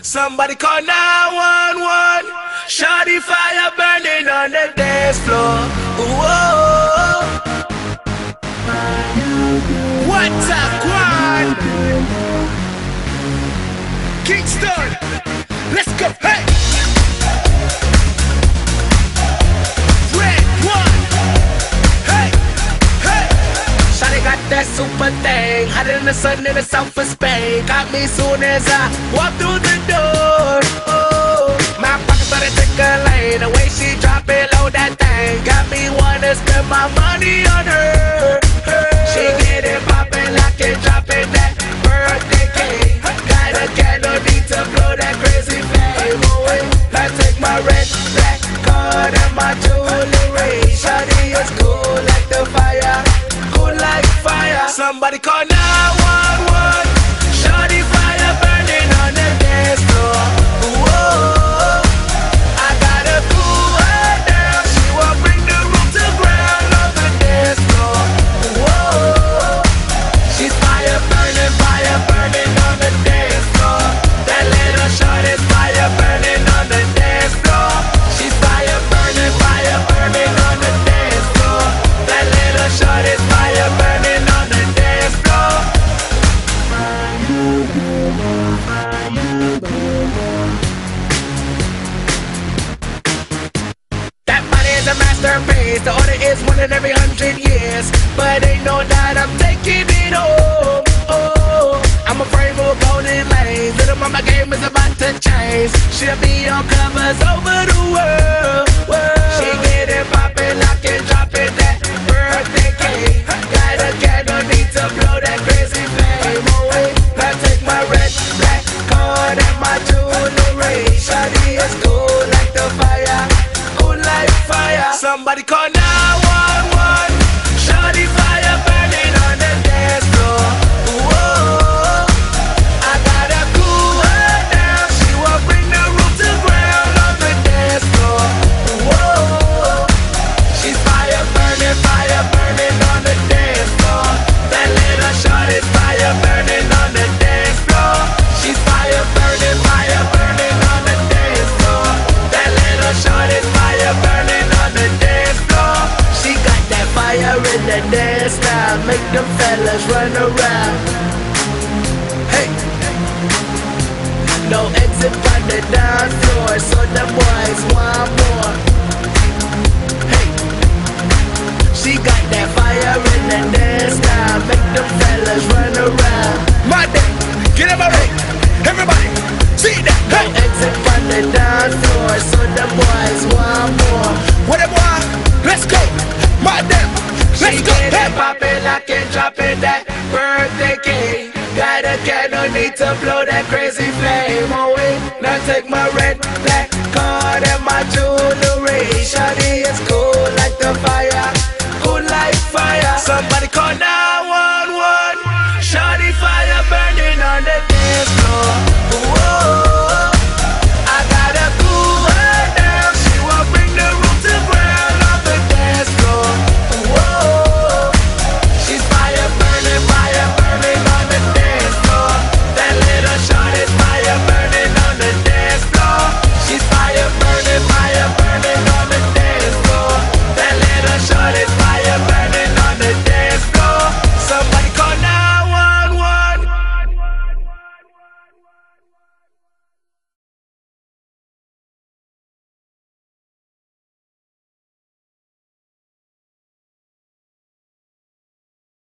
Somebody call 911. Shawty fire burning on the dance floor. Whoa. What's up, Quan? Kingston, let's go. Hey. Red one. Hey, hey. Shawty got that super thing, hotter than the sun in the south of Spain. Got me soon as I walk through the door. Oh, my pocket started tickling. The way she drop it low, that thing got me wanna spend my money on her. She get it poppin', lock it, dropping that birthday cake. Got a candle, need to blow that crazy flame away. I take my red, black card and my jewelry. Shawty is cool like the fire, cool like fire. Somebody call 911. Shawty fire burning on the dance floor. Whoa, I gotta cool her down. She won't bring the room to ground on the dance floor. Whoa, she's fire burning on the dance floor. That little short is fire burning on the dance floor. She's fire burning on the dance floor. That little short is fire burning on the dance floor. That body is a masterpiece. The order is one in every 100 years. But ain't no doubt I'm taking it home. Oh, I'm afraid for golden lanes. Little mama game is about to change. She'll be on covers over the world. She get it poppin', lock it, dropping that birthday cake. Got a candle, need to blow that crazy flame away. Now take my red, black card and my jewelry. Shawty is cool like the fire, cool like fire. Somebody call 911. Shawty fire burning on the dance floor. Whoa, I gotta cool her down. She won't bring the room to ground on the dance floor. Whoa, she's fire burning on the dance floor. That little shot is fire burning on the dance floor. She's fire burning on the dance floor. That little shot is fire burning on the dance floor. She got that fire in the dance now, make them fellas run around. Hey, no exit from the dance floor, so the boys want more. Hey, she got that fire in the dance now, make them fellas run around. My day, get up already, everybody, see that. Hey, no exit from the dance floor, so the boys want more. What it want? Let's go, my damn, let's go. She get it poppin', lock it, dropping that birthday cake. Got a candle, need to blow that crazy flame away. Now take my red